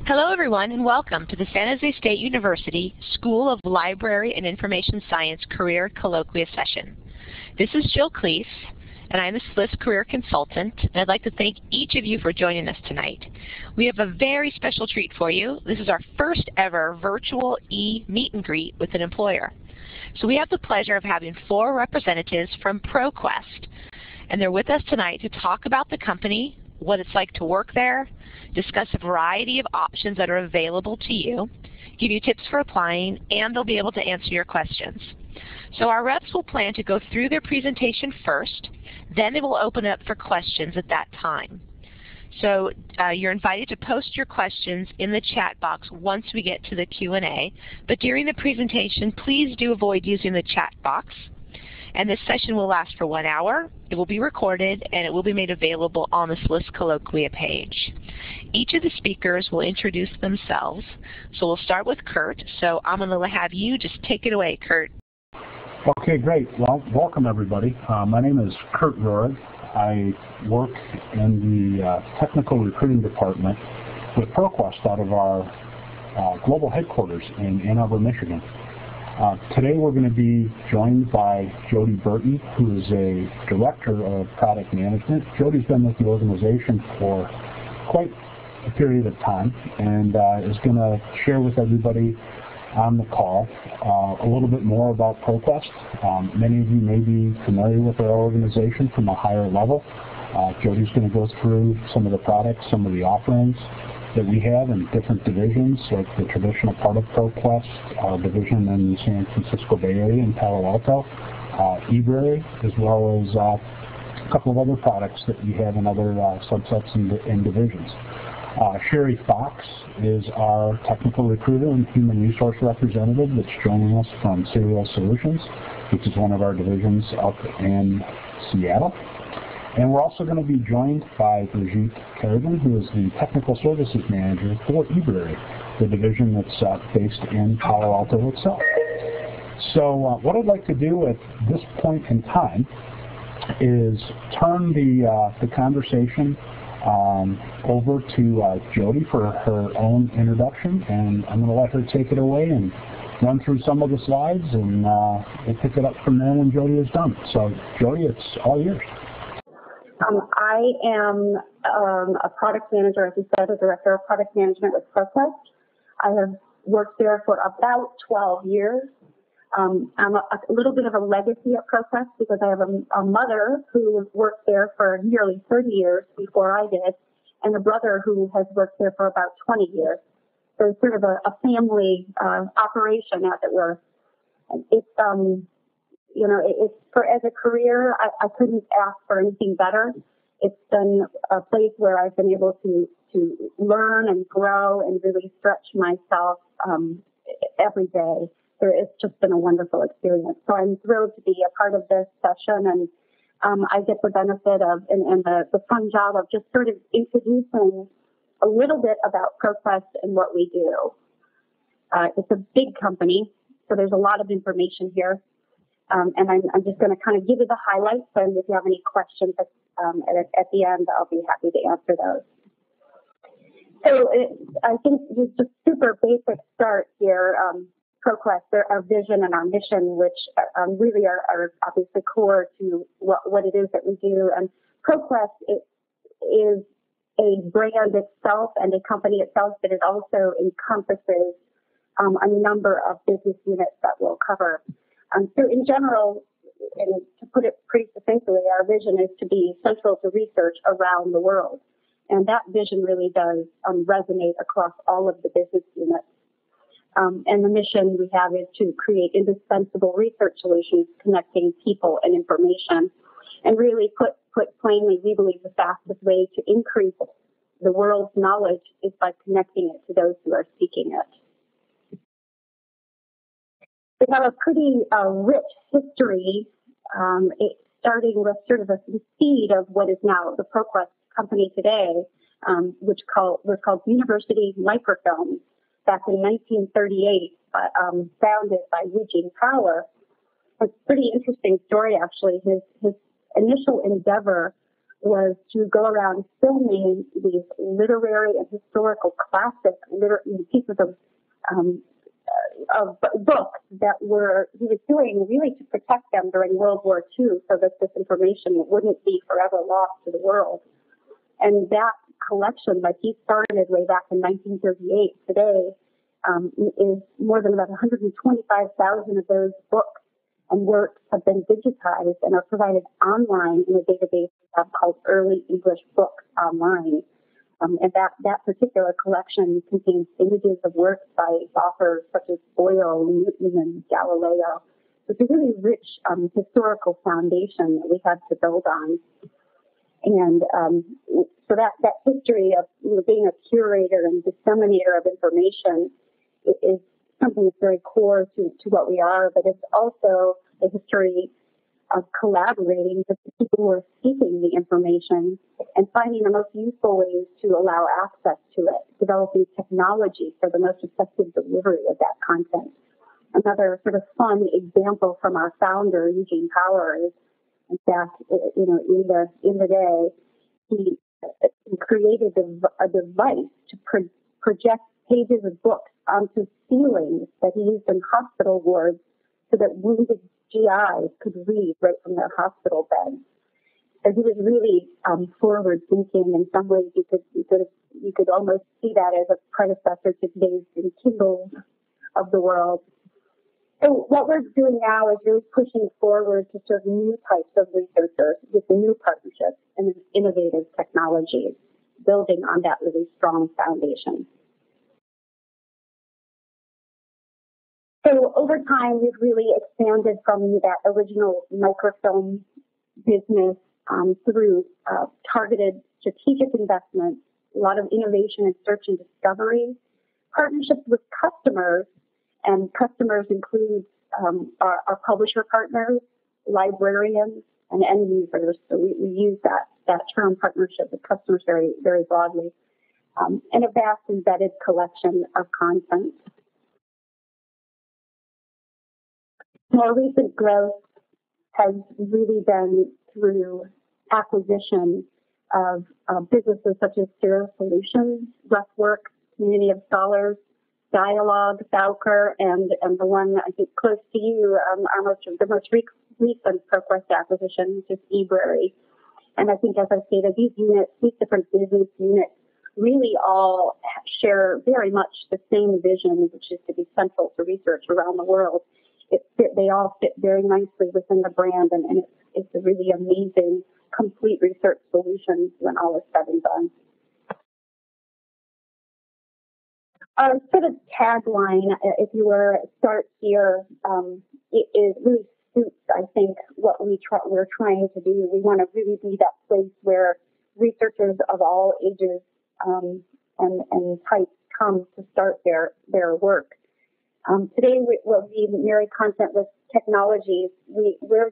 Hello everyone and welcome to the San Jose State University School of Library and Information Science Career Colloquia session. This is Jill Cleese and I'm a SLIS Career Consultant, and I'd like to thank each of you for joining us tonight. We have a very special treat for you. This is our first ever virtual meet and greet with an employer. So we have the pleasure of having 4 representatives from Proquest, and they're with us tonight to talk about the company, what it's like to work there, discuss a variety of options that are available to you, give you tips for applying, and they'll be able to answer your questions. So our reps will plan to go through their presentation first, then they will open up for questions at that time. So you're invited to post your questions in the chat box once we get to the Q&A, but during the presentation, please do avoid using the chat box. And this session will last for 1 hour. It will be recorded and it will be made available on the SLIS Colloquia page. Each of the speakers will introduce themselves. So we'll start with Kurt. So I'm going to have you just take it away, Kurt. Okay, great. Well, welcome everybody. My name is Kurt Roehrig. I work in the technical recruiting department with Proquest out of our global headquarters in Ann Arbor, Michigan. Today we're going to be joined by Jody Burton, who is a Director of Product Management. Jody's been with the organization for quite a period of time and is going to share with everybody on the call a little bit more about Proquest. Many of you may be familiar with our organization from a higher level. Jody's going to go through some of the products, some of the offerings that we have in different divisions, like the traditional part of Proquest, division in the San Francisco Bay Area in Palo Alto, ebrary, as well as a couple of other products that we have in other subsets and divisions. Sherry Fox is our technical recruiter and human resource representative that's joining us from Serial Solutions, which is one of our divisions up in Seattle. And we're also going to be joined by Brigitte Carrabin, who is the Technical Services Manager for ebrary, the division that's based in Palo Alto itself. So what I'd like to do at this point in time is turn the conversation over to Jody for her own introduction, and I'm going to let her take it away and run through some of the slides, and we'll pick it up from there when Jody is done. So Jody, it's all yours. I am a product manager, as you said, a director of product management with Proquest. I have worked there for about 12 years. I'm a little bit of a legacy at Proquest because I have a mother who worked there for nearly 30 years before I did, and a brother who has worked there for about 20 years. So it's sort of a family operation, as it were. It's you know, it's as a career, I couldn't ask for anything better. It's been a place where I've been able to learn and grow and really stretch myself every day. It's just been a wonderful experience. So I'm thrilled to be a part of this session, and I get the benefit of and the fun job of just sort of introducing a little bit about Proquest and what we do. It's a big company, so there's a lot of information here. And I'm just going to kind of give you the highlights, and if you have any questions at the end, I'll be happy to answer those. So I think just a super basic start here, Proquest, our vision and our mission, which really are obviously core to what it is that we do. And Proquest is a brand itself and a company itself, but it also encompasses a number of business units that we'll cover. So in general, and to put it pretty succinctly, our vision is to be central to research around the world. And that vision really does resonate across all of the business units. And the mission we have is to create indispensable research solutions connecting people and information. And really put plainly, we believe the fastest way to increase the world's knowledge is by connecting it to those who are seeking it. We have a pretty rich history, starting with sort of the seed of what is now the Proquest company today, which was called University Microfilms back in 1938, founded by Eugene Power. It's a pretty interesting story, actually. His initial endeavor was to go around filming these literary and historical classic pieces of books that he was doing really to protect them during World War II so that this information wouldn't be forever lost to the world. And that collection that he started way back in 1938 today is more than about 125,000 of those books and works have been digitized and are provided online in a database called Early English Books Online. And that particular collection contains images of works by authors such as Boyle, Newton, and Galileo. It's a really rich historical foundation that we have to build on. And so that history of being a curator and disseminator of information is something that's very core to what we are, but it's also a history of collaborating with the people who are seeking the information and finding the most useful ways to allow access to it, developing technology for the most effective delivery of that content. Another sort of fun example from our founder, Eugene Power, is in fact, in the day, he created a device to project pages of books onto ceilings that he used in hospital wards so that wounded GIs could read right from their hospital beds. So he was really forward thinking. In some ways, you could almost see that as a predecessor to today's Kindles of the world. So what we're doing now is really pushing forward to serve new types of researchers with new partnerships and innovative technologies, building on that really strong foundation. So over time, we've really expanded from that original microfilm business through targeted strategic investments, a lot of innovation and search and discovery, partnerships with customers, and customers include our publisher partners, librarians, and end users. So we use that term partnership with customers very, very broadly, and a vast embedded collection of content. More recent growth has really been through acquisition of businesses such as Zero Solutions, Breathwork, Community of Scholars, Dialogue, Bowker, and the one I think close to you, the most recent Proquest acquisition, which is ebrary. And I think, as I stated, these different business units really all share very much the same vision, which is to be central to research around the world. They all fit very nicely within the brand, and it's a really amazing, complete research solution when all is said and done. Our sort of tagline, if you were start here, it really suits, I think, what we're trying to do. We want to really be that place where researchers of all ages and types come to start their work. Today, we'll be marry content with technologies. We're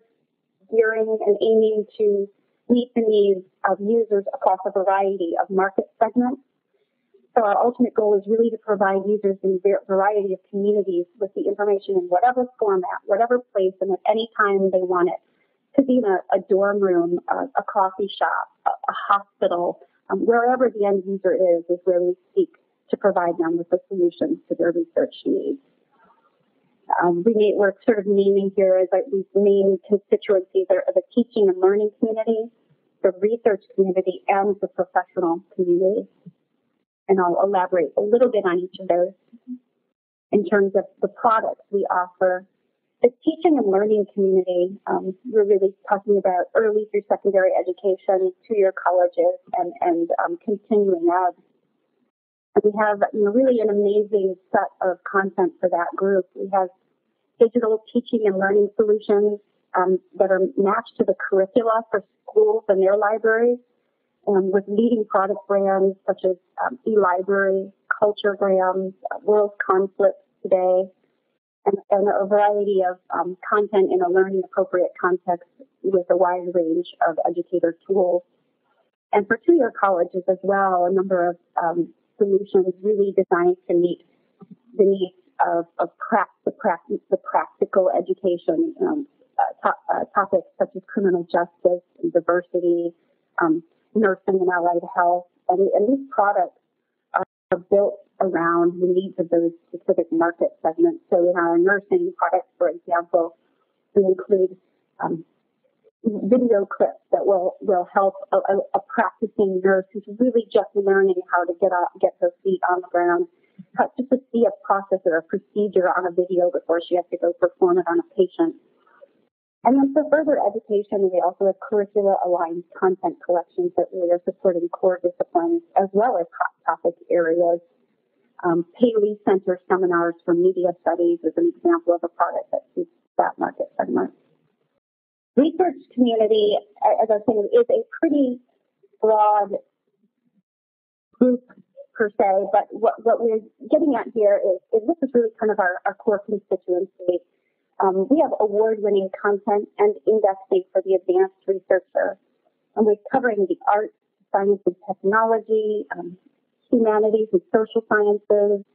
gearing and aiming to meet the needs of users across a variety of market segments. So our ultimate goal is really to provide users in a variety of communities with the information in whatever format, whatever place, and at any time they want it. Could be in a dorm room, a coffee shop, a hospital, wherever the end user is where we seek to provide them with the solutions to their research needs. We're sort of naming here as these main constituencies are the teaching and learning community, the research community, and the professional community. And I'll elaborate a little bit on each of those. In terms of the products we offer, the teaching and learning community, we're really talking about early through secondary education, two-year colleges, and continuing ed. And we have really an amazing set of content for that group. We have digital teaching and learning solutions that are matched to the curricula for schools and their libraries, with leading product brands such as eLibrary, Culturegrams, World Conflicts Today, and a variety of content in a learning appropriate context with a wide range of educator tools. And for two-year colleges as well, a number of solutions really designed to meet the needs of the practical education topics such as criminal justice and diversity, nursing and allied health. And these products are built around the needs of those specific market segments. So in our nursing products, for example, we include video clips that will help a practicing nurse who's really just learning how to get her feet on the ground, just to see a process or a procedure on a video before she has to go perform it on a patient. And then for further education, we also have curricula-aligned content collections that really are supporting core disciplines as well as hot topic areas. Paley Center seminars for media studies is an example of a product that suits that market segment. Research community, as I was saying, is a pretty broad group per se, but what we're getting at here is this is really kind of our core constituency. We have award-winning content and indexing for the advanced researcher, and we're covering the arts, science and technology, humanities and social sciences,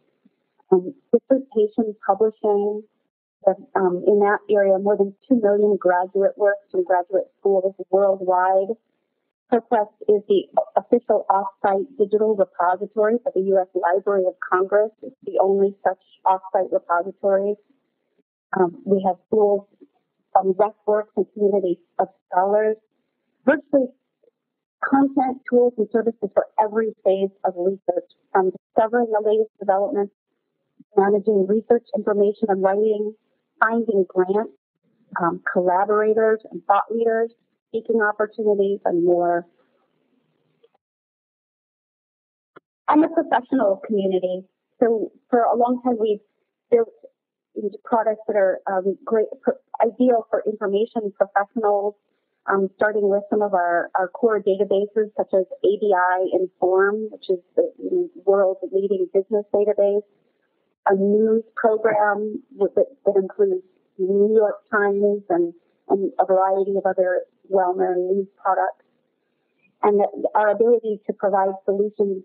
dissertation publishing. In that area, more than 2 million graduate works from graduate schools worldwide. Proquest is the official off-site digital repository for the U.S. Library of Congress. It's the only such off-site repository. We have tools from RefWorks and community of scholars, virtually content, tools, and services for every phase of research, from discovering the latest developments, managing research information and writing, finding grants, collaborators and thought leaders, speaking opportunities, and more. And the professional community. So for a long time, we've built products that are ideal for information professionals, starting with some of our core databases, such as ABI Inform, which is the world's leading business database, a news program that includes the New York Times and a variety of other well-known news products, and our ability to provide solutions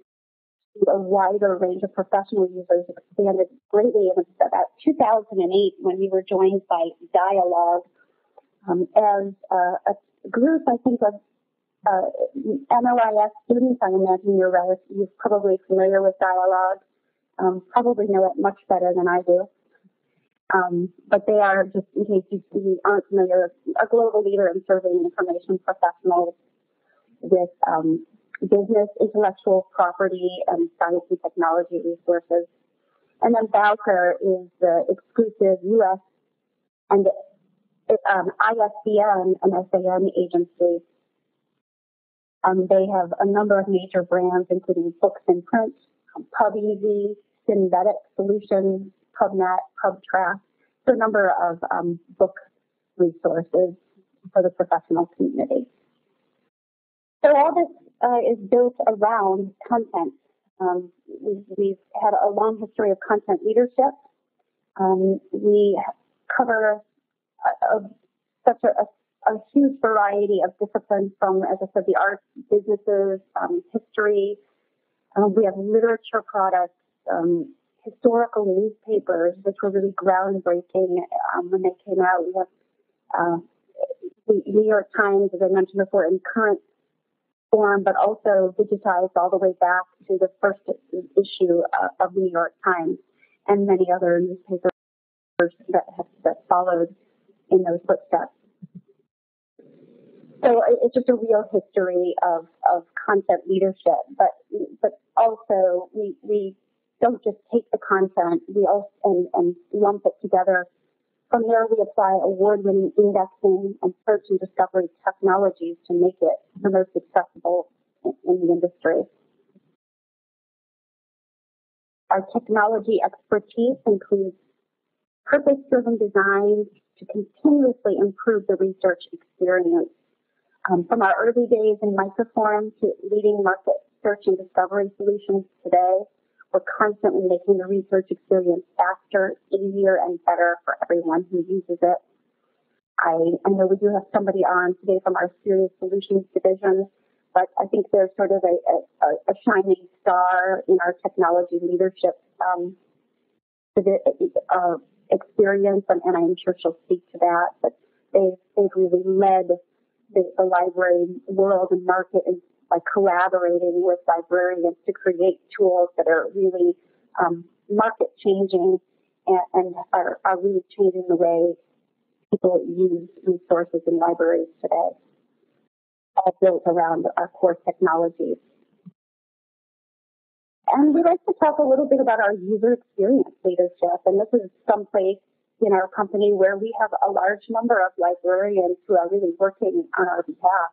to a wider range of professional users expanded greatly. It was about 2008 when we were joined by Dialogue as a group, I think, of MLIS students. I imagine you're probably familiar with Dialogue. Probably know it much better than I do. But they are, just in case you aren't familiar, a global leader in serving information professionals with business, intellectual property, and science and technology resources. And then Bowker is the exclusive U.S. and ISBN and SAN agency. They have a number of major brands, including Books in Print, PubEasy, Synthetic Solutions, PubNet, PubTrack, so a number of book resources for the professional community. So all this is built around content. We've had a long history of content leadership. We cover such a huge variety of disciplines, from, as I said, the arts, businesses, history. We have literature products, historical newspapers, which were really groundbreaking when they came out. We have the New York Times, as I mentioned before, in current form, but also digitized all the way back to the first issue of the New York Times, and many other newspapers that followed in those footsteps. So it's just a real history of content leadership, but also we don't just take the content, we also and lump it together. From there, we apply award-winning indexing and search and discovery technologies to make it the most accessible in the industry. Our technology expertise includes purpose-driven design to continuously improve the research experience. From our early days in Microform to leading market search and discovery solutions today, we're constantly making the research experience faster, easier, and better for everyone who uses it. I know we do have somebody on today from our Serious Solutions division, but I think there's sort of a shining star in our technology leadership experience, and I'm sure she'll speak to that. But they've really led the library world and market is by collaborating with librarians to create tools that are really market changing and are really changing the way people use resources in libraries today, all built around our core technologies. And we'd like to talk a little bit about our user experience leadership. And this is someplace in our company where we have a large number of librarians who are really working on our behalf.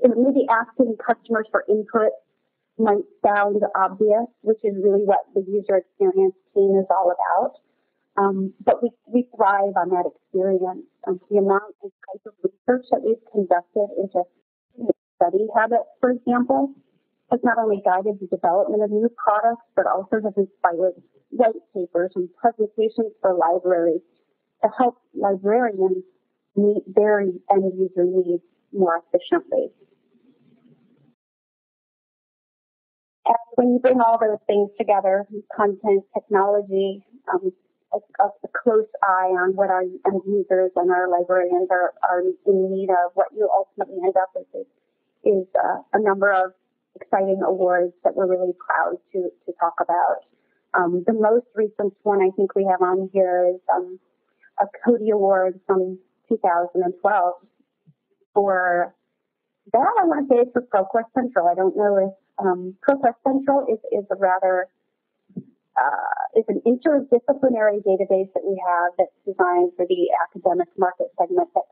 Maybe asking customers for input might sound obvious, which is really what the user experience team is all about. But we thrive on that experience. The amount and type of research that we've conducted into study habits, for example, has not only guided the development of new products, but also has inspired white papers and presentations for libraries to help librarians meet their end user needs more efficiently. And when you bring all those things together, content, technology, a close eye on what our end users and our librarians are in need of, what you ultimately end up with is a number of exciting awards that we're really proud to talk about. The most recent one I think we have on here is a Cody Award from 2012 for that. I want to say it's for Proquest Central. I don't know if Proquest Central is a rather is an interdisciplinary database that we have that's designed for the academic market segment that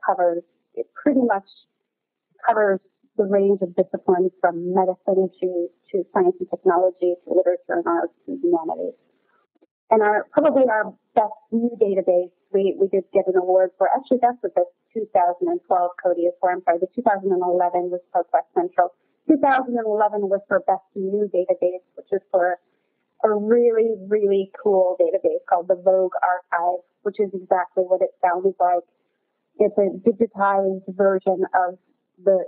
pretty much covers the range of disciplines from medicine to science and technology to literature and arts and humanities. And probably our best new database, we did get an award for. Actually, that's what the 2012 Cody is for. I'm sorry, the 2011 was Proquest Central. 2011 was for best new database, which is for a really, really cool database called the Vogue Archive, which is exactly what it sounds like. It's a digitized version of the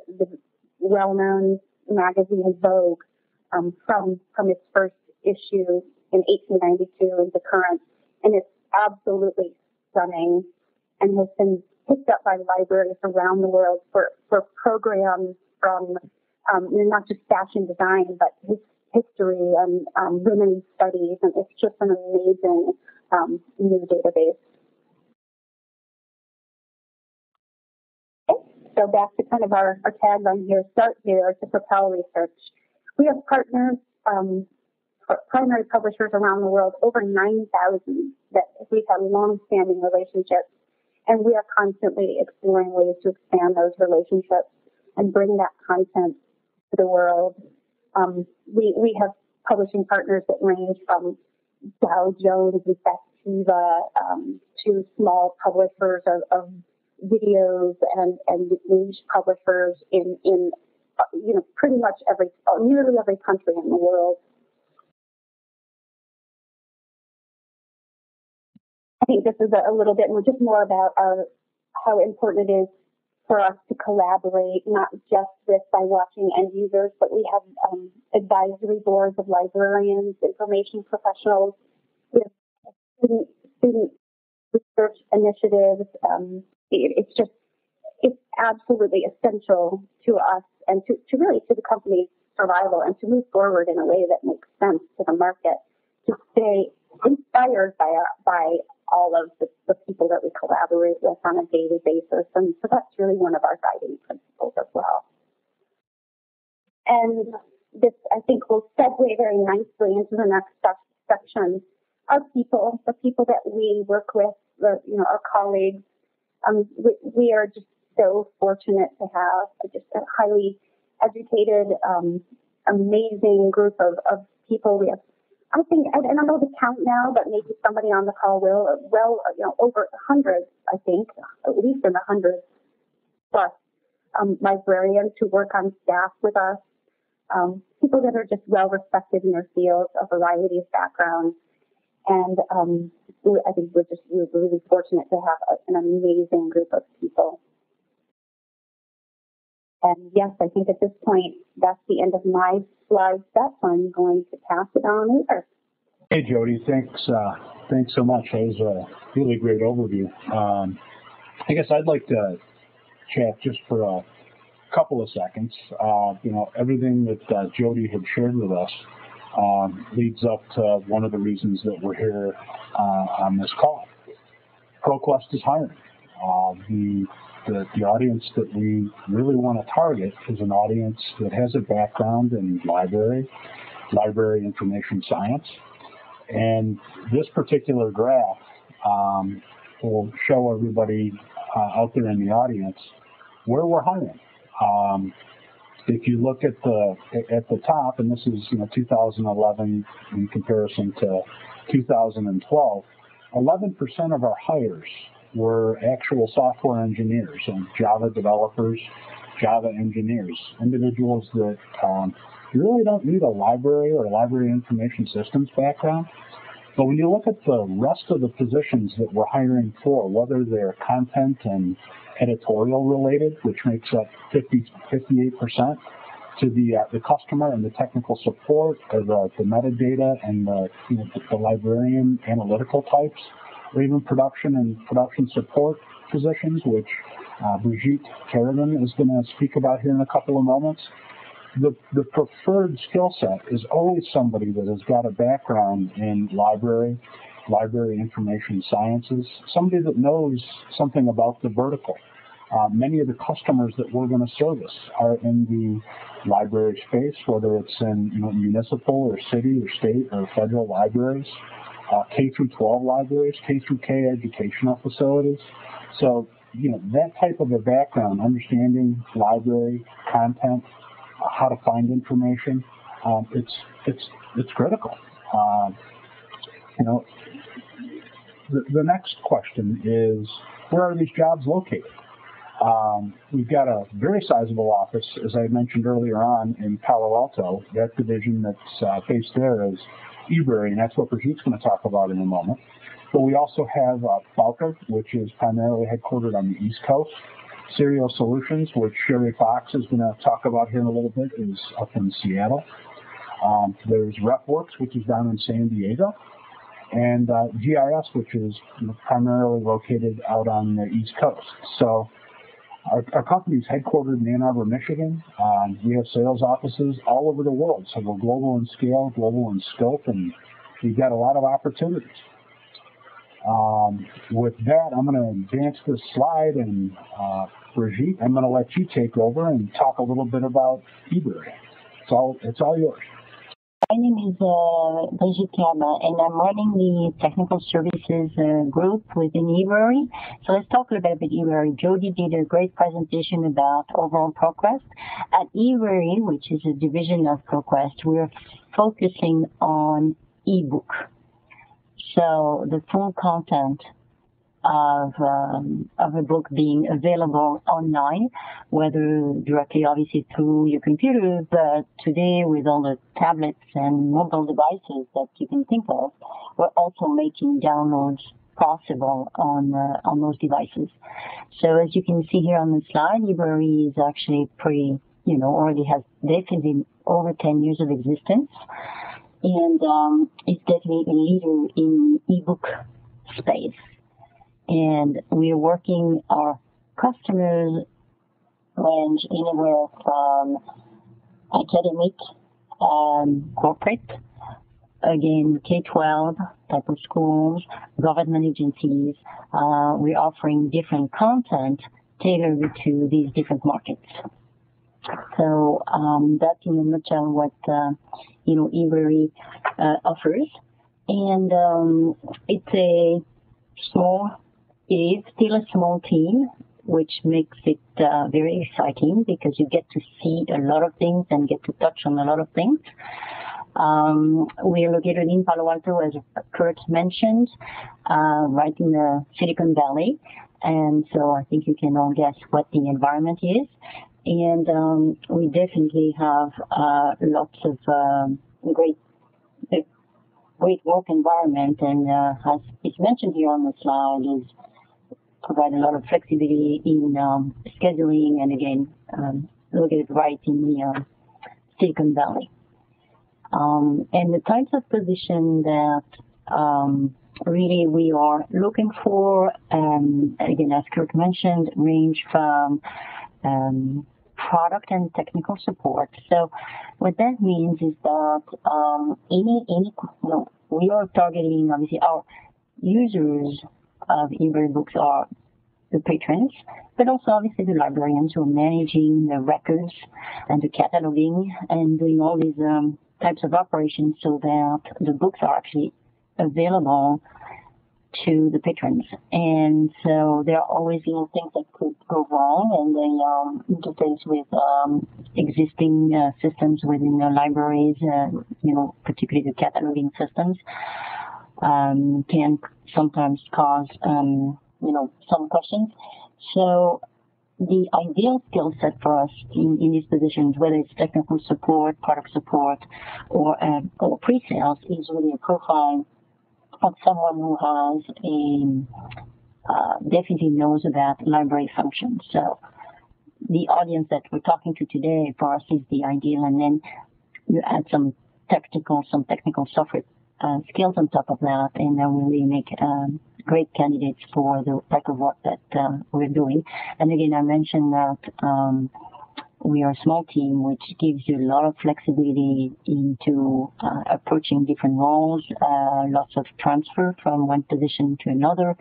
well-known magazine Vogue from its first issue in 1892 into current, and it's absolutely stunning and has been picked up by libraries around the world for programs from not just fashion design, but history and women's studies, and it's just an amazing new database. Okay, so back to kind of our tagline here, start here to propel research. We have partners, primary publishers around the world, over 9,000 that we've had long-standing relationships, and we are constantly exploring ways to expand those relationships and bring that content to the world. We have publishing partners that range from Dow Jones and Factiva to small publishers of videos and niche publishers in pretty much nearly every country in the world. I think this is a little bit more about how important it is for us to collaborate, not just by watching end users, but we have advisory boards of librarians, information professionals, we have student research initiatives. It's absolutely essential to us and to the company's survival and to move forward in a way that makes sense to the market, to stay inspired by all of the people that we collaborate with on a daily basis. And so that's really one of our guiding principles as well. And this, I think, will segue very nicely into the next section. Our people, the people that we work with, our colleagues, we are just so fortunate to have just a highly educated, amazing group of people. We have, I think, I don't know the count now, but maybe somebody on the call will, over hundreds, I think, at least in the hundreds plus librarians who work on staff with us, people that are just well respected in their fields, a variety of backgrounds. And I think we're really fortunate to have an amazing group of people. And yes, I think at this point, that's the end of my slide set. So I'm going to pass it on over. Hey, Jody, thanks so much. That was a really great overview. I guess I'd like to chat just for a couple of seconds. Everything that Jody had shared with us leads up to one of the reasons that we're here on this call. Proquest is hiring. The audience that we really want to target is an audience that has a background in library information science. And this particular graph will show everybody out there in the audience where we're hiring. If you look at the top, and this is 2011 in comparison to 2012, 11% of our hires were actual software engineers and Java developers, Java engineers, individuals that really don't need a library or library information systems background. But when you look at the rest of the positions that we're hiring for, whether they're content and editorial related, which makes up 58%, to the customer and the technical support, or the metadata and the librarian analytical types, or even production and production support positions, which Brigitte Carrabin is going to speak about here in a couple of moments. The preferred skill set is always somebody that has got a background in library information sciences, somebody that knows something about the vertical. Many of the customers that we're going to service are in the library space, whether it's in municipal or city or state or federal libraries, K through 12 libraries, K through K educational facilities. So that type of a background, understanding library content, how to find information, it's critical. The next question is, where are these jobs located? We've got a very sizable office, as I mentioned earlier on, in Palo Alto. That division that's based there is ebrary, and that's what Brigitte's going to talk about in a moment. But we also have Bowker, which is primarily headquartered on the East Coast. Serial Solutions, which Sherry Fox is going to talk about here in a little bit, is up in Seattle. There's RepWorks, which is down in San Diego. And GIS, which is primarily located out on the East Coast. So our company is headquartered in Ann Arbor, Michigan. We have sales offices all over the world. So we're global in scale, global in scope, and we've got a lot of opportunities. With that, I'm going to advance this slide, and Brigitte, I'm going to let you take over and talk a little bit about ebrary. It's all yours. My name is Brigitte Carrabin, and I'm running the technical services group within ebrary. So let's talk a little bit about ebrary. Jody did a great presentation about overall Proquest. At ebrary, which is a division of Proquest, we're focusing on ebook. So the full content of a book being available online, whether directly, obviously, through your computer, but today with all the tablets and mobile devices that you can think of, we're also making downloads possible on those devices. So as you can see here on the slide, ebrary is actually pretty, already has definitely over 10 years of existence. And it's definitely a leader in ebook space. And we're working, our customers range anywhere from academic, corporate, again, K-12 type of schools, government agencies. We're offering different content tailored to these different markets. So that's in a nutshell what ebrary offers, and it is still a small team, which makes it very exciting because you get to see a lot of things and get to touch on a lot of things. We are located in Palo Alto, as Kurt mentioned, right in the Silicon Valley, and so I think you can all guess what the environment is. And we definitely have lots of great work environment, and as is mentioned here on the slide, is provide a lot of flexibility in scheduling, and again, located right in the Silicon Valley. And the types of position that really we are looking for, again, as Kurt mentioned, range from product and technical support. So what that means is that we are targeting, obviously, our users of eBrary books are the patrons, but also obviously the librarians who are managing the records and the cataloging and doing all these types of operations so that the books are actually available to the patrons. And so there are always things that could go wrong, and they interface with existing systems within the libraries, particularly the cataloging systems, can sometimes cause some questions. So the ideal skill set for us in these positions, whether it's technical support, product support, or pre-sales, is really a profile of someone who has definitely knows about library functions. So the audience that we're talking to today for us is the ideal, and then you add some technical software skills on top of that, and that will really make great candidates for the type of work that we're doing. And again, I mentioned that we are a small team, which gives you a lot of flexibility into approaching different roles, lots of transfer from one position to another,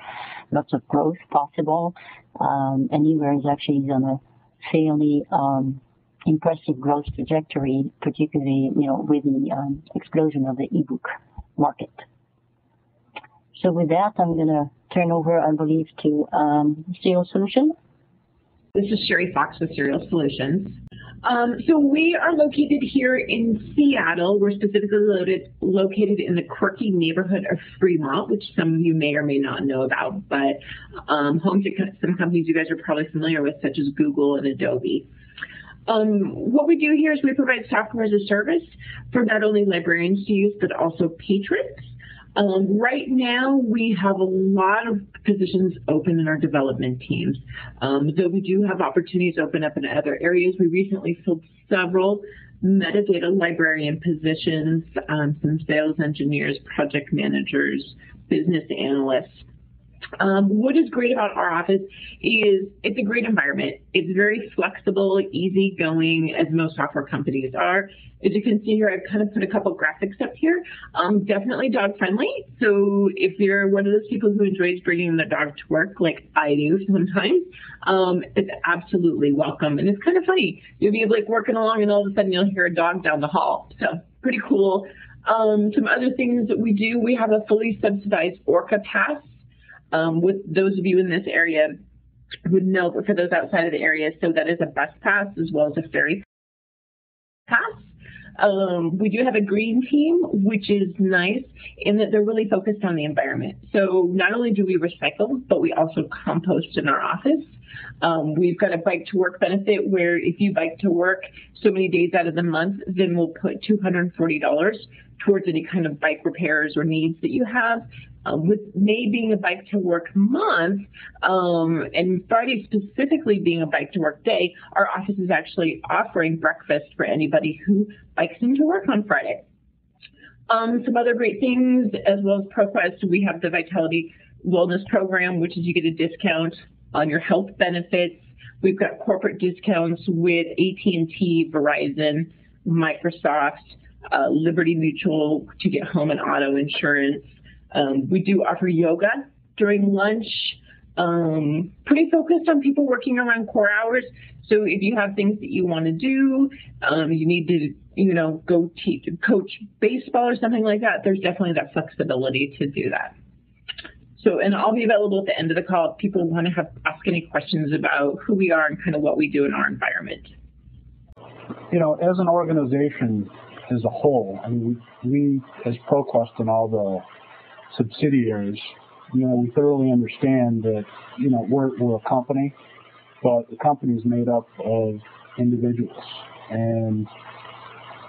lots of growth possible. And eBrary is actually on a fairly impressive growth trajectory, particularly with the explosion of the ebook market. So with that, I'm going to turn over, I believe, to Serial Solutions. This is Sherry Fox with Serial Solutions. So we are located here in Seattle. We're specifically located in the quirky neighborhood of Fremont, which some of you may or may not know about, but home to some companies you guys are probably familiar with, such as Google and Adobe. What we do here is we provide software as a service for not only librarians to use, but also patrons. Right now, we have a lot of positions open in our development teams. Though we do have opportunities open up in other areas. We recently filled several metadata librarian positions, some sales engineers, project managers, business analysts. What is great about our office is it's a great environment. It's very flexible, easygoing, as most software companies are. As you can see here, I've kind of put a couple graphics up here. Definitely dog friendly. So if you're one of those people who enjoys bringing the dog to work, like I do sometimes, it's absolutely welcome. And it's kind of funny. You'll be like working along and all of a sudden you'll hear a dog down the hall. So pretty cool. Some other things that we do, we have a fully subsidized Orca pass. With those of you in this area would know, but for those outside of the area, so that is a bus pass as well as a ferry pass. We do have a green team, which is nice in that they're really focused on the environment. So not only do we recycle, but we also compost in our office. We've got a bike to work benefit where if you bike to work so many days out of the month, then we'll put $240 towards any kind of bike repairs or needs that you have. With May being a bike to work month, and Friday specifically being a bike to work day, our office is actually offering breakfast for anybody who bikes into work on Friday. Some other great things, as well as Proquest, we have the Vitality Wellness Program, which is you get a discount on your health benefits. We've got corporate discounts with AT&T, Verizon, Microsoft, Liberty Mutual to get home and auto insurance. We do offer yoga during lunch, pretty focused on people working around core hours. So if you have things that you want to do, you need to, go coach baseball or something like that, there's definitely that flexibility to do that. So, and I'll be available at the end of the call if people want to ask any questions about who we are and kind of what we do in our environment. As an organization as a whole, I mean, we as Proquest and all the subsidiaries, we thoroughly understand that, we're a company, but the company is made up of individuals, and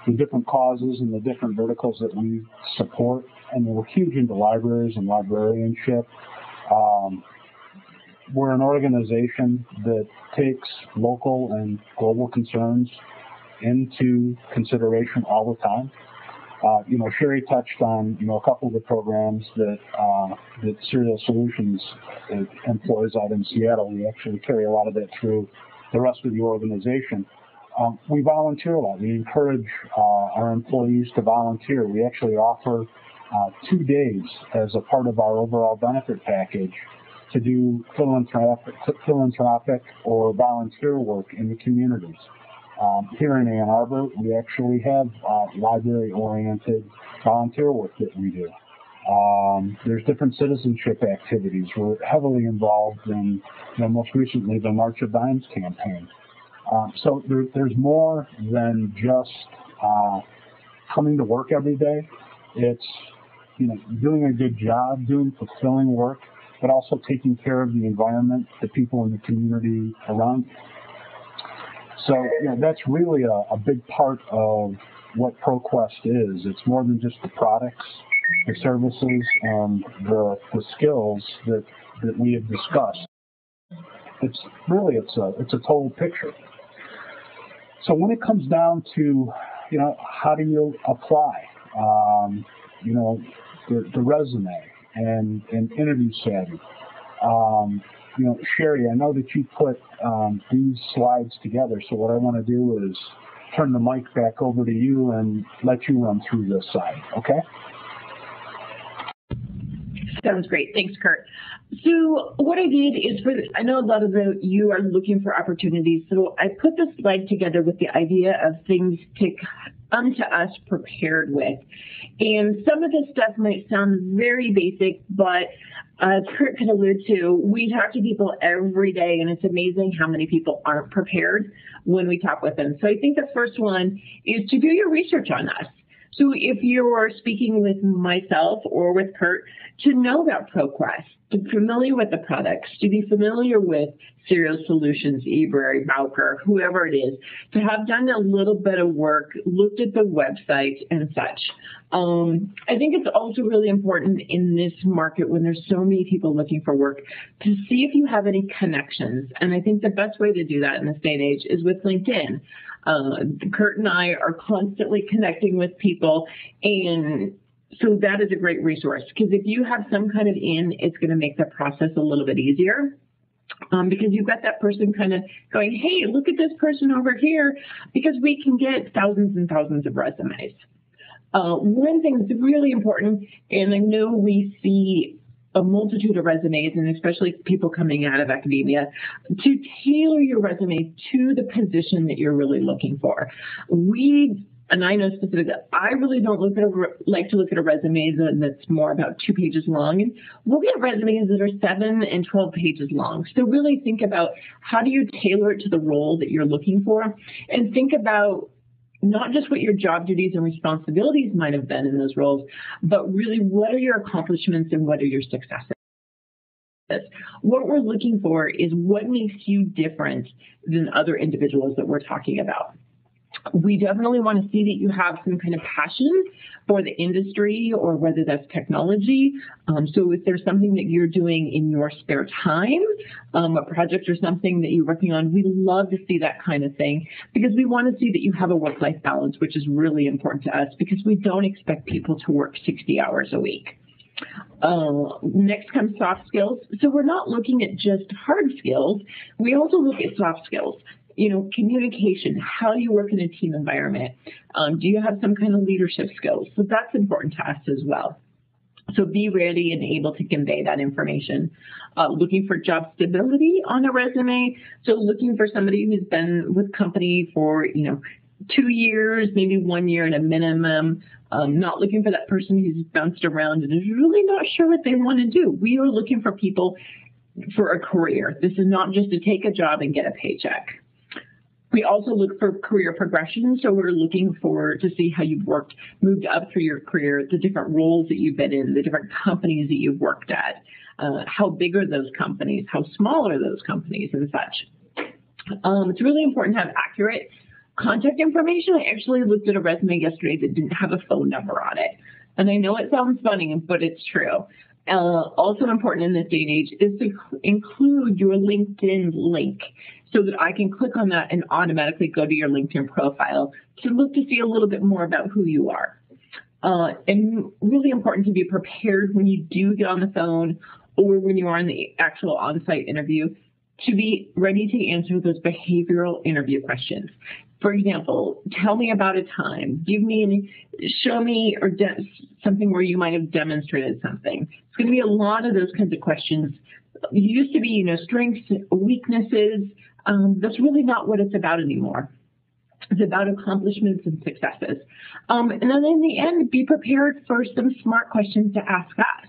the different causes and the different verticals that we support, and we're huge into libraries and librarianship. We're an organization that takes local and global concerns into consideration all the time. Sherry touched on, a couple of the programs that Serial Solutions employs out in Seattle. We actually carry a lot of that through the rest of the organization. We volunteer a lot. We encourage our employees to volunteer. We actually offer 2 days as a part of our overall benefit package to do philanthropic or volunteer work in the communities. Here in Ann Arbor, we actually have library-oriented volunteer work that we do. There's different citizenship activities. We're heavily involved in, most recently, the March of Dimes campaign. So there's more than just coming to work every day. It's, doing a good job, doing fulfilling work, but also taking care of the environment, the people in the community around you. So, that's really a big part of what Proquest is. It's more than just the products, the services, and the skills that we have discussed. It's a total picture. So when it comes down to, how do you apply, the resume and interview savvy. Sherry, I know that you put these slides together, so what I want to do is turn the mic back over to you and let you run through this side, okay? Sounds great. Thanks, Kurt. So what I did is, I know a lot of you are looking for opportunities, so I put this slide together with the idea of things to come to us prepared with. And some of this stuff might sound very basic, but as Kurt can allude to, we talk to people every day, and it's amazing how many people aren't prepared when we talk with them. So I think the first one is to do your research on us. So if you're speaking with myself or with Kurt, to know about Proquest, to be familiar with the products, to be familiar with Serial Solutions, ebrary, Bowker, whoever it is, to have done a little bit of work, looked at the website and such. I think it's also really important in this market when there's so many people looking for work to see if you have any connections. And I think the best way to do that in this day and age is with LinkedIn. Kurt and I are constantly connecting with people, and so that is a great resource, because if you have some kind of it's going to make the process a little bit easier, because you've got that person kind of going, hey, look at this person over here, because we can get thousands and thousands of resumes. One thing that's really important, and I know we see a multitude of resumes, and especially people coming out of academia, to tailor your resume to the position that you're really looking for. And I know specifically, I really don't like to look at a resume that's more about 2 pages long. And we'll get resumes that are 7 and 12 pages long. So really think about, how do you tailor it to the role that you're looking for? And think about not just what your job duties and responsibilities might have been in those roles, but really what are your accomplishments and what are your successes? What we're looking for is what makes you different than other individuals that we're talking about. We definitely want to see that you have some kind of passion for the industry, or whether that's technology. So if there's something that you're doing in your spare time, a project or something that you're working on, we love to see that kind of thing, because we want to see that you have a work-life balance, which is really important to us, because we don't expect people to work 60 hours a week. Next comes soft skills. So we're not looking at just hard skills. We also look at soft skills. Communication, how you work in a team environment. Do you have some kind of leadership skills? So that's important to us as well. So be ready and able to convey that information. Looking for job stability on a resume. So looking for somebody who's been with company for, 2 years, maybe 1 year at a minimum. Not looking for that person who's bounced around and is really not sure what they want to do. We are looking for people for a career. This is not just to take a job and get a paycheck. We also look for career progression, so we're looking to see how you've moved up through your career, the different roles that you've been in, the different companies that you've worked at, how big are those companies, how small are those companies, and such. It's really important to have accurate contact information. I actually looked at a resume yesterday that didn't have a phone number on it, and I know it sounds funny, but it's true. Also important in this day and age is to include your LinkedIn link, so that I can click on that and automatically go to your LinkedIn profile to look to see a little bit more about who you are. and really important to be prepared when you do get on the phone or when you are in the actual on-site interview to be ready to answer those behavioral interview questions. For example, tell me about a time, show me or something where you might have demonstrated something. It's going to be a lot of those kinds of questions. It used to be, strengths, weaknesses. That's really not what it's about anymore. It's about accomplishments and successes. And then in the end, be prepared for some smart questions to ask us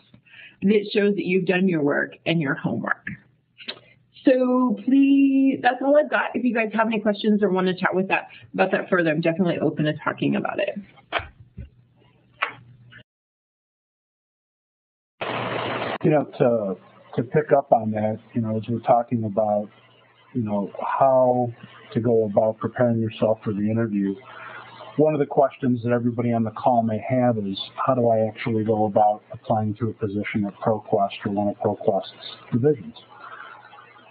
that shows that you've done your work and your homework. So please, that's all I've got. If you guys have any questions or want to chat about that further, I'm definitely open to talking about it. To pick up on that, as we're talking about, how to go about preparing yourself for the interview, one of the questions that everybody on the call may have is, how do I actually go about applying to a position at Proquest or one of Proquest's divisions?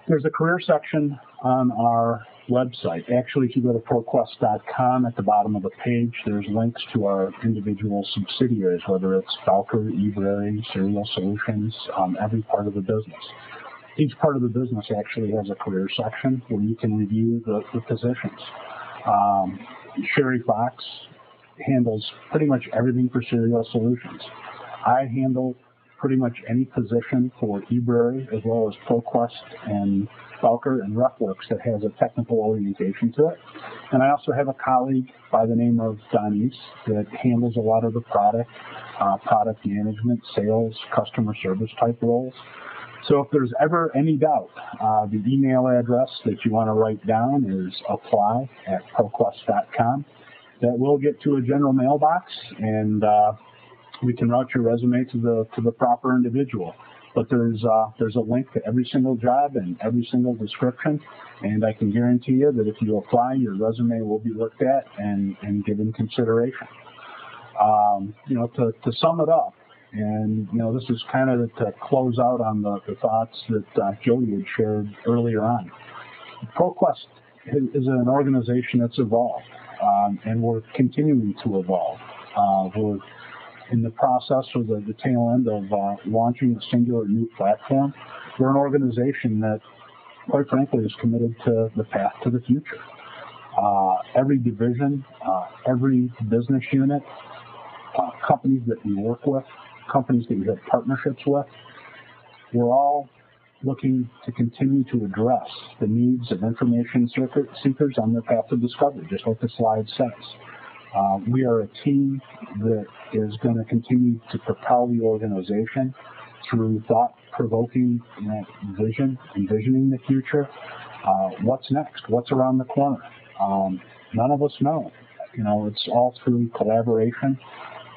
There's a career section on our website. Actually, if you go to proquest.com, at the bottom of the page, there's links to our individual subsidiaries, whether it's Bowker, ebrary, Cereal Solutions, every part of the business. Each part of the business actually has a career section where you can review the positions. Sherry Fox handles pretty much everything for Cereal Solutions. I handle pretty much any position for ebrary, as well as Proquest and Bowker and RefWorks that has a technical orientation to it. And I also have a colleague by the name of Denise that handles a lot of the product management, sales, customer service type roles. So if there's ever any doubt, the email address that you want to write down is apply@proquest.com. That will get to a general mailbox, and we can route your resume to the proper individual. But there's a link to every single job and every single description, and I can guarantee you that if you apply, your resume will be looked at and given consideration. To sum it up, and this is kind of to close out on the thoughts that Jody had shared earlier on. Proquest is an organization that's evolved, and we're continuing to evolve. We're in the process or the tail end of launching a singular new platform. We're an organization that, quite frankly, is committed to the path to the future. Every division, every business unit, companies that we work with, companies that we have partnerships with, we're all looking to continue to address the needs of information seekers on their path to discovery, just like the slide says. We are a team that is going to continue to propel the organization through thought-provoking envisioning the future. What's next? What's around the corner? None of us know. It's all through collaboration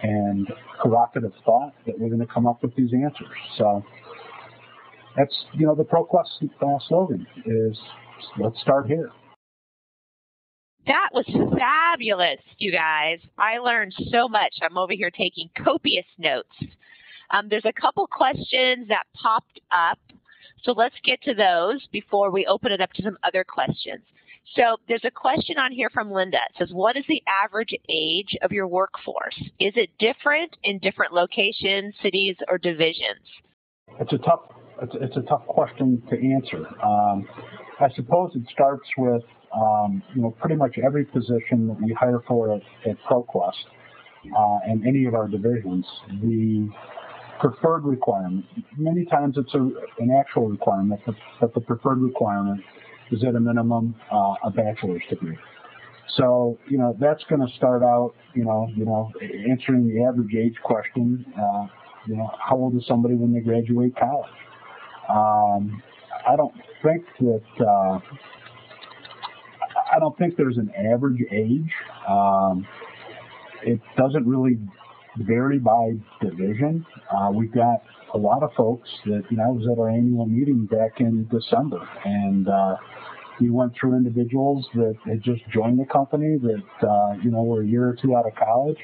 and provocative thought that we're going to come up with these answers. So that's, the Proquest slogan is, let's start here. That was fabulous, you guys. I learned so much. I'm over here taking copious notes. There's a couple questions that popped up, so let's get to those before we open it up to some other questions. So there's a question on here from Linda. It says, what is the average age of your workforce? Is it different in different locations, cities, or divisions? It's a tough question to answer. I suppose it starts with pretty much every position that we hire for at Proquest and any of our divisions. The preferred requirement, many times it's an actual requirement, but the preferred requirement is at a minimum a bachelor's degree. So, that's going to start out, answering the average age question, how old is somebody when they graduate college? I don't think there's an average age. It doesn't really vary by division. We've got a lot of folks that, I was at our annual meeting back in December, and we went through individuals that had just joined the company that, were a year or two out of college.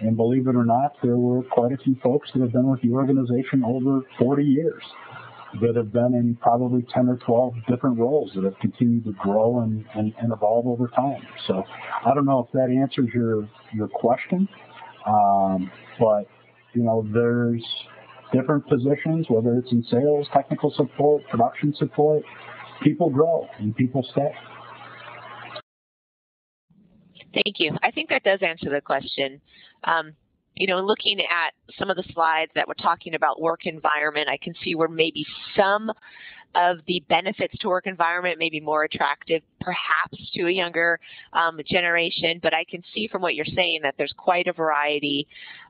And believe it or not, there were quite a few folks that have been with the organization over 40 years. That have been in probably 10 or 12 different roles that have continued to grow and evolve over time. So I don't know if that answers your question. But, there's different positions, whether it's in sales, technical support, production support. People grow and people stay. Thank you. I think that does answer the question. Looking at some of the slides that were talking about work environment, I can see where maybe some of the benefits to work environment may be more attractive perhaps to a younger generation, but I can see from what you're saying that there's quite a variety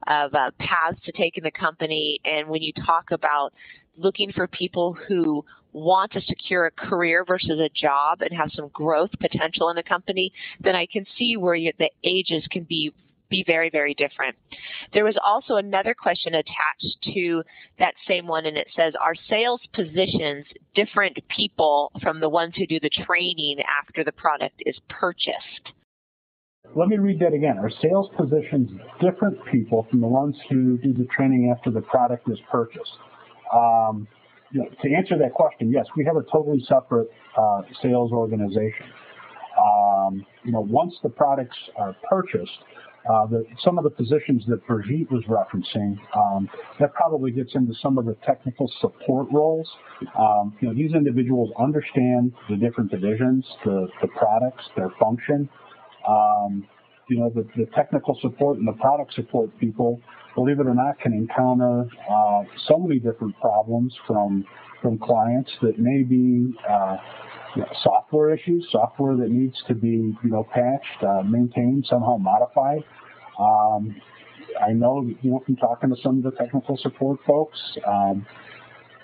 of paths to take in the company. And when you talk about looking for people who want to secure a career versus a job and have some growth potential in the company, then I can see where the ages can be very, very different. There was also another question attached to that same one, and it says, are sales positions different people from the ones who do the training after the product is purchased? Let me read that again. Are sales positions different people from the ones who do the training after the product is purchased? To answer that question, yes, we have a totally separate sales organization. Once the products are purchased, some of the positions that Brigitte was referencing, that probably gets into some of the technical support roles. These individuals understand the different divisions, the products, their function. The technical support and the product support people, believe it or not, can encounter so many different problems from clients that may be software issues, software that needs to be patched, maintained, somehow modified. I know from talking to some of the technical support folks,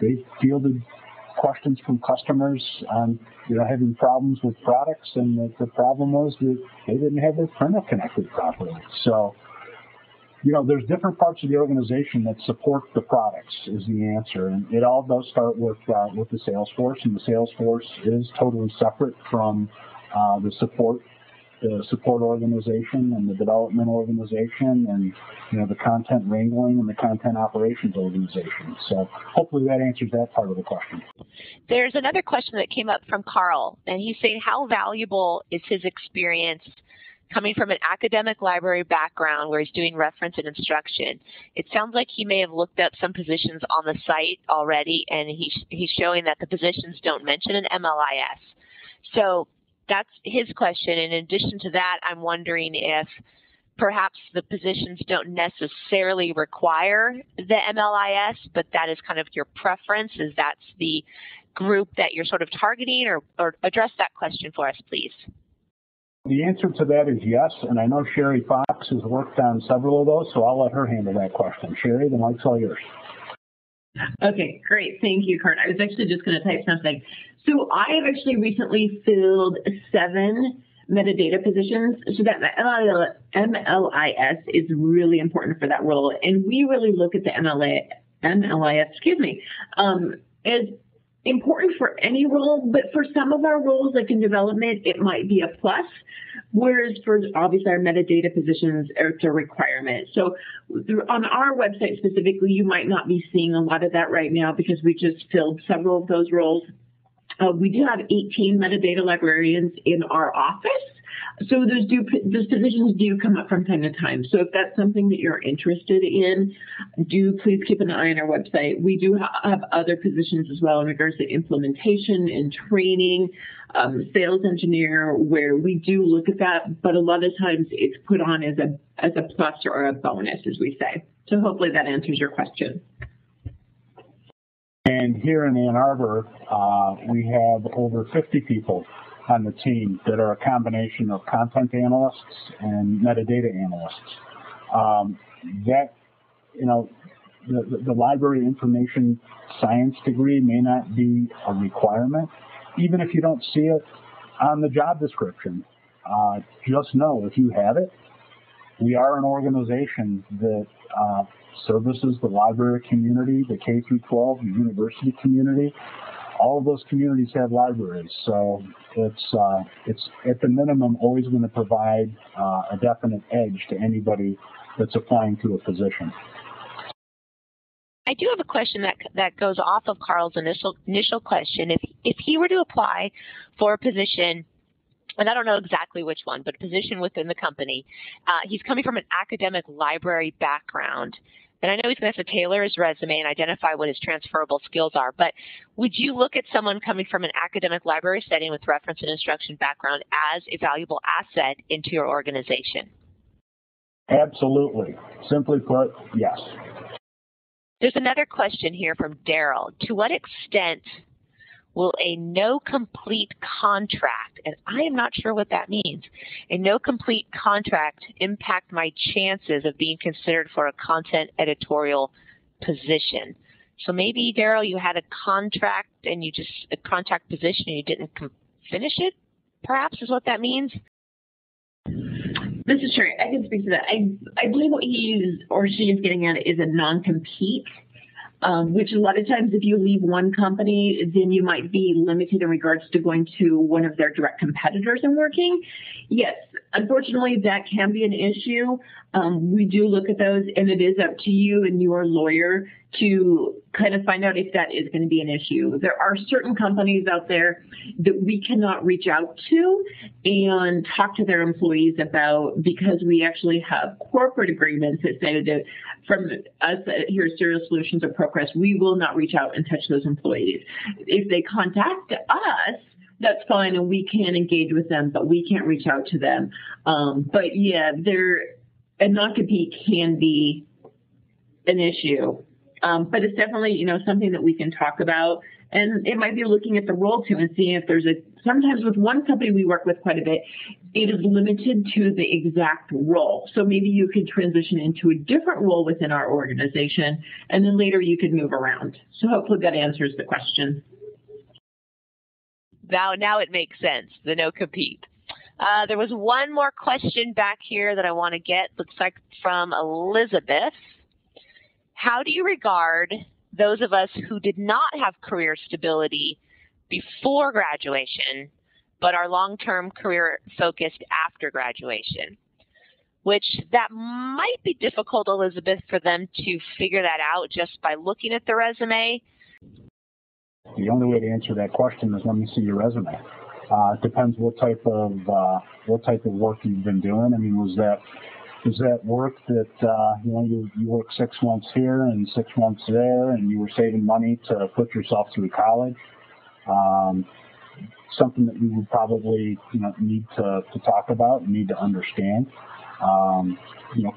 they fielded questions from customers on having problems with products, and the problem was that they didn't have their printer connected properly. So there's different parts of the organization that support the products is the answer. And it all does start with the sales force, and the sales force is totally separate from the support organization and the development organization and the content wrangling and the content operations organization. So hopefully that answers that part of the question. There's another question that came up from Carl, and he's saying how valuable is his experience coming from an academic library background where he's doing reference and instruction. It sounds like he may have looked up some positions on the site already, and he's showing that the positions don't mention an MLIS. So that's his question. In addition to that, I'm wondering if perhaps the positions don't necessarily require the MLIS, but that is kind of your preference. Is that the group that you're sort of targeting, or address that question for us, please? The answer to that is yes, and I know Sherry Fox has worked on several of those, so I'll let her handle that question. Sherry, the mic's all yours. Okay, great. Thank you, Kurt. I was actually just going to type something. So I have actually recently filled 7 metadata positions, so that MLIS is really important for that role. And we really look at the MLIS, as important for any role, but for some of our roles, like in development, it might be a plus, whereas for obviously our metadata positions, it's a requirement. So on our website specifically, you might not be seeing a lot of that right now because we just filled several of those roles. We do have 18 metadata librarians in our office. So those positions do come up from time to time. So if that's something that you're interested in, do please keep an eye on our website. We do have other positions as well in regards to implementation and training, sales engineer, where we do look at that, but a lot of times it's put on as a plus or a bonus, as we say. So hopefully that answers your question. And here in Ann Arbor, we have over 50 people on the team that are a combination of content analysts and metadata analysts. The library information science degree may not be a requirement, even if you don't see it on the job description. Just know if you have it, we are an organization that services the library community, the K through 12, the university community. All of those communities have libraries, so it's at the minimum always going to provide a definite edge to anybody that's applying to a position. I do have a question that goes off of Carl's initial question. If he were to apply for a position and I don't know exactly which one, but a position within the company. He's coming from an academic library background. And I know he's going to have to tailor his resume and identify what his transferable skills are, but would you look at someone coming from an academic library setting with reference and instruction background as a valuable asset into your organization? Absolutely. Simply put, yes. There's another question here from Daryl. To what extent will a no-complete contract, and I am not sure what that means, a no-complete contract impact my chances of being considered for a content editorial position? So maybe, Daryl, you had a contract and a contract position and you didn't finish it, perhaps, is what that means? This is Sherry. I can speak to that. I believe what he or she is getting at is a non-compete. Which a lot of times if you leave one company, then you might be limited in regards to going to one of their direct competitors and working. Yes, unfortunately, that can be an issue. We do look at those, and it is up to you and your lawyer to kind of find out if that is going to be an issue. There are certain companies out there that we cannot reach out to and talk to their employees about, because we actually have corporate agreements that say that from us here at Serial Solutions or Proquest, we will not reach out and touch those employees. If they contact us, that's fine, and we can engage with them, but we can't reach out to them. But yeah, a non-compete can be an issue. But it's definitely, something that we can talk about. And it might be looking at the role too and seeing if there's sometimes with one company we work with quite a bit, it is limited to the exact role. So maybe you could transition into a different role within our organization, and then later you could move around. So hopefully that answers the question. Now it makes sense, the no compete. There was one more question back here that I want to get. Looks like from Elizabeth. How do you regard those of us who did not have career stability before graduation, but are long-term career focused after graduation? Which that might be difficult, Elizabeth, for them to figure that out just by looking at the resume. The only way to answer that question is let me see your resume. It depends what type of work you've been doing. I mean, was that work that you work 6 months here and 6 months there, and you were saving money to put yourself through college? Something that we would probably need to talk about and need to understand.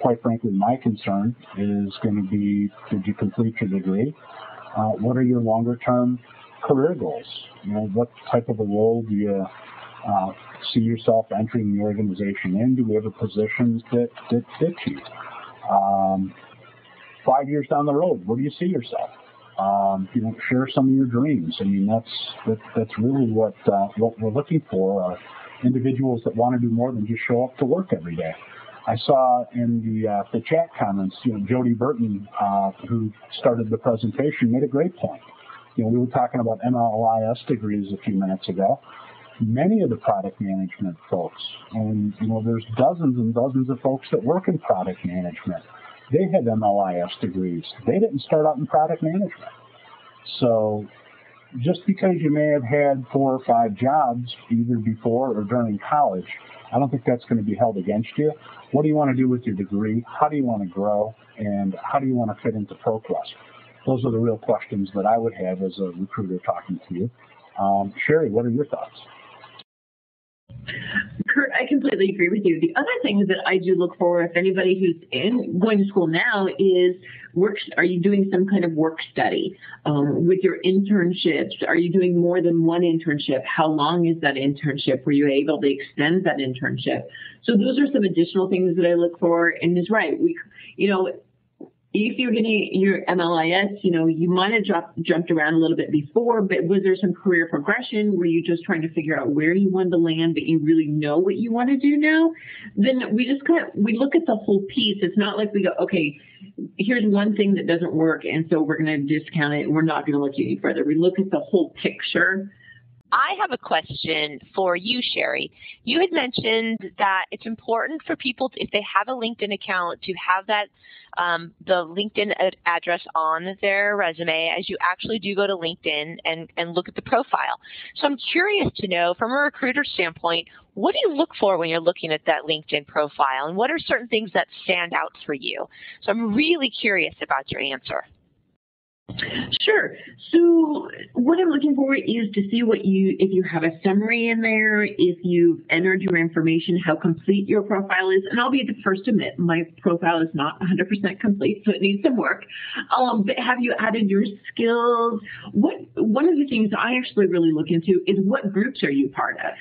Quite frankly, my concern is going to be, did you complete your degree? What are your longer term career goals? What type of a role do you see yourself entering the organization in? Do we have positions that fit you? 5 years down the road, where do you see yourself? Share some of your dreams. I mean, that's really what we're looking for, individuals that want to do more than just show up to work every day. I saw in the chat comments, Jody Burton, who started the presentation, made a great point. We were talking about MLIS degrees a few minutes ago. Many of the product management folks, and there's dozens and dozens of folks that work in product management. They have MLIS degrees. They didn't start out in product management. So just because you may have had 4 or 5 jobs either before or during college, I don't think that's going to be held against you. What do you want to do with your degree? How do you want to grow? And how do you want to fit into Proquest? Those are the real questions that I would have as a recruiter talking to you. Sherry, what are your thoughts? Kurt, I completely agree with you. The other thing that I do look for, if anybody who's going to school now, is are you doing some kind of work study with your internships? Are you doing more than one internship? How long is that internship? Were you able to extend that internship? So those are some additional things that I look for. And it's right. If you're getting your MLIS, you might have jumped around a little bit before, but was there some career progression? Were you just trying to figure out where you wanted to land, but you really know what you want to do now? Then we look at the whole piece. It's not like we go, okay, here's one thing that doesn't work, and so we're going to discount it, and we're not going to look any further. We look at the whole picture I have a question for you, Sherry. You had mentioned that it's important for people, if they have a LinkedIn account, to have that the LinkedIn address on their resume as you actually do go to LinkedIn and look at the profile. So I'm curious to know, from a recruiter standpoint, what do you look for when you're looking at that LinkedIn profile, and what are certain things that stand out for you? So I'm really curious about your answer. Sure. So what I'm looking for is to see if you have a summary in there, if you've entered your information, how complete your profile is. And I'll be the first to admit, my profile is not 100% complete, so it needs some work. But have you added your skills? One of the things I actually really look into is what groups are you part of?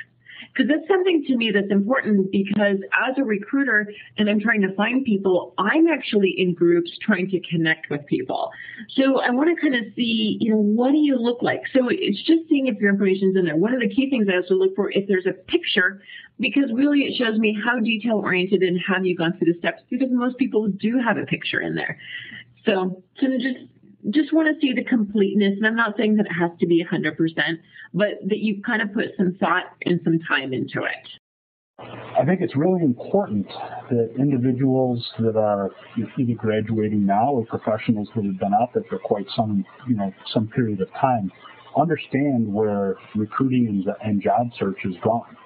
Because that's something to me that's important, because as a recruiter and I'm trying to find people, I'm actually in groups trying to connect with people. So I want to kind of see, what do you look like? So it's just seeing if your information's in there. One of the key things I also look for, if there's a picture, because really it shows me how detail oriented and have you gone through the steps, because most people do have a picture in there. So kind of just want to see the completeness, and I'm not saying that it has to be 100%, but that you kind of put some thought and some time into it. I think it's really important that individuals that are either graduating now or professionals that have been out there for quite some period of time understand where recruiting and job search has gone.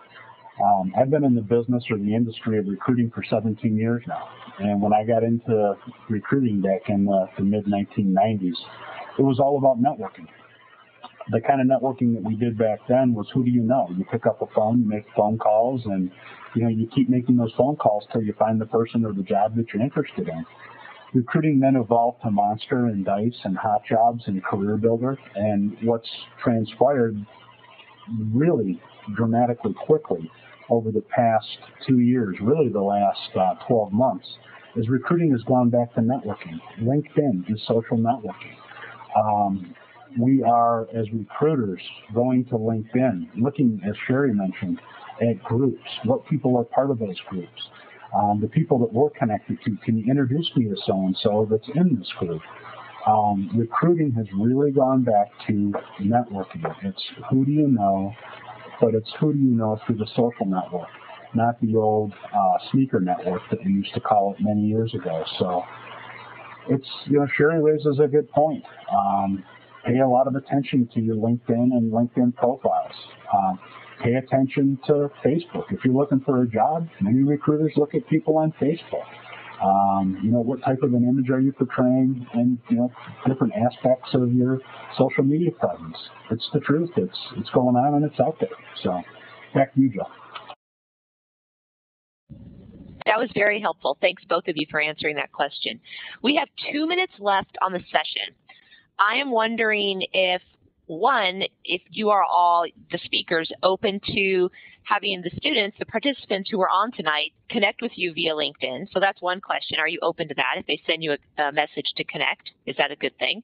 I've been in the business or the industry of recruiting for 17 years now. And when I got into recruiting back in the mid-1990s, it was all about networking. The kind of networking that we did back then was, who do you know? You pick up a phone, you make phone calls, and you keep making those phone calls till you find the person or the job that you're interested in. Recruiting then evolved to Monster and Dice and Hot Jobs and Career Builder, and what's transpired really dramatically quickly over the past 2 years, really the last 12 months, is recruiting has gone back to networking. LinkedIn is social networking. We are, as recruiters, going to LinkedIn, looking, as Sherry mentioned, at groups, what people are part of those groups. The people that we're connected to, can you introduce me to so-and-so that's in this group? Recruiting has really gone back to networking. It's who do you know, but it's who do you know through the social network, not the old sneaker network that we used to call it many years ago. So it's, Sherry raises a good point. Pay a lot of attention to your LinkedIn and LinkedIn profiles. Pay attention to Facebook. If you're looking for a job, many recruiters look at people on Facebook. What type of an image are you portraying, and different aspects of your social media presence. It's the truth. It's going on and it's out there. So back to you, Jill. That was very helpful. Thanks, both of you, for answering that question. We have 2 minutes left on the session. I am wondering if you are all, the speakers, open to having the students, the participants who are on tonight, connect with you via LinkedIn. So that's one question. Are you open to that? If they send you a message to connect, is that a good thing?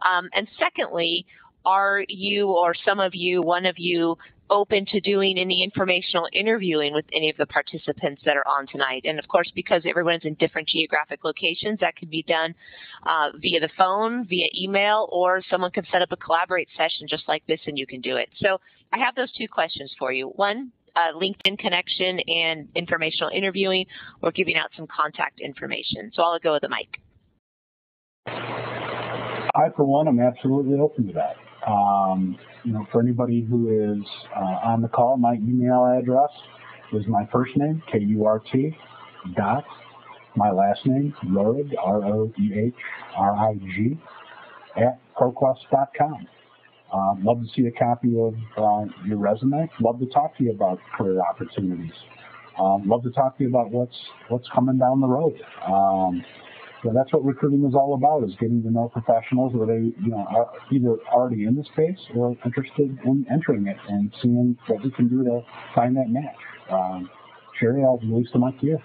And secondly, are you, or some of you, one of you, open to doing any informational interviewing with any of the participants that are on tonight? And of course, because everyone's in different geographic locations, that can be done via the phone, via email, or someone can set up a collaborate session just like this and you can do it. So I have those two questions for you. One, LinkedIn connection and informational interviewing, or giving out some contact information. So I'll go with the mic. I, for one, am absolutely open to that. For anybody who is on the call, my email address is my first name, K-U-R-T, dot, my last name, Roehrig, R-O-E-H-R-I-G, at Proquest.com. Love to see a copy of your resume. Love to talk to you about career opportunities. Love to talk to you about what's coming down the road. So that's what recruiting is all about, is getting to know professionals where they, are either already in the space or interested in entering it and seeing what we can do to find that match. Sherry, I'll release the mic to you.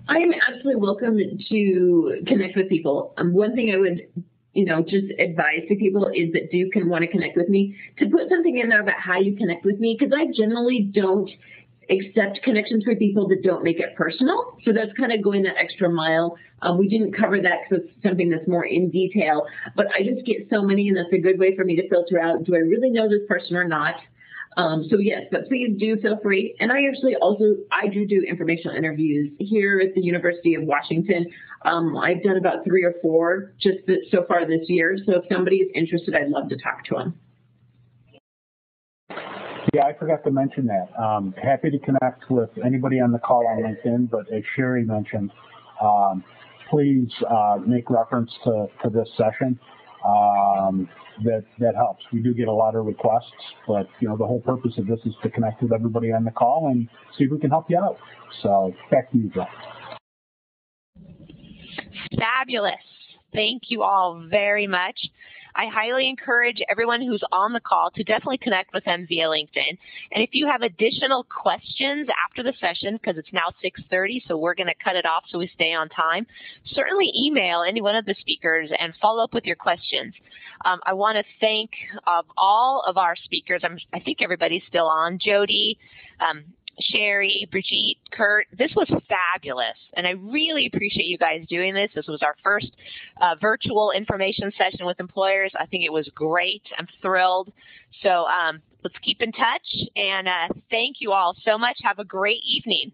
I'm absolutely welcome to connect with people. One thing I would, just advise to people is that do want to connect with me, to put something in there about how you connect with me, because I generally don't accept connections for people that don't make it personal. So that's kind of going that extra mile. We didn't cover that because it's something that's more in detail, but I just get so many, and that's a good way for me to filter out, do I really know this person or not? So yes, but please do feel free. And I actually I do informational interviews here at the University of Washington. I've done about 3 or 4 just so far this year. So if somebody is interested, I'd love to talk to them. Yeah, I forgot to mention that. Happy to connect with anybody on the call on LinkedIn, but as Sherry mentioned, please make reference to this session. That helps. We do get a lot of requests, but the whole purpose of this is to connect with everybody on the call and see if we can help you out. So back to you, Joe. Fabulous. Thank you all very much. I highly encourage everyone who's on the call to definitely connect with them via LinkedIn. And if you have additional questions after the session, because it's now 6:30, so we're going to cut it off so we stay on time, certainly email any one of the speakers and follow up with your questions. I want to thank all of our speakers. I think everybody's still on. Jody, Sherry, Brigitte, Kurt, this was fabulous, and I really appreciate you guys doing this. This was our first virtual information session with employers. I think it was great. I'm thrilled. So let's keep in touch, and thank you all so much. Have a great evening.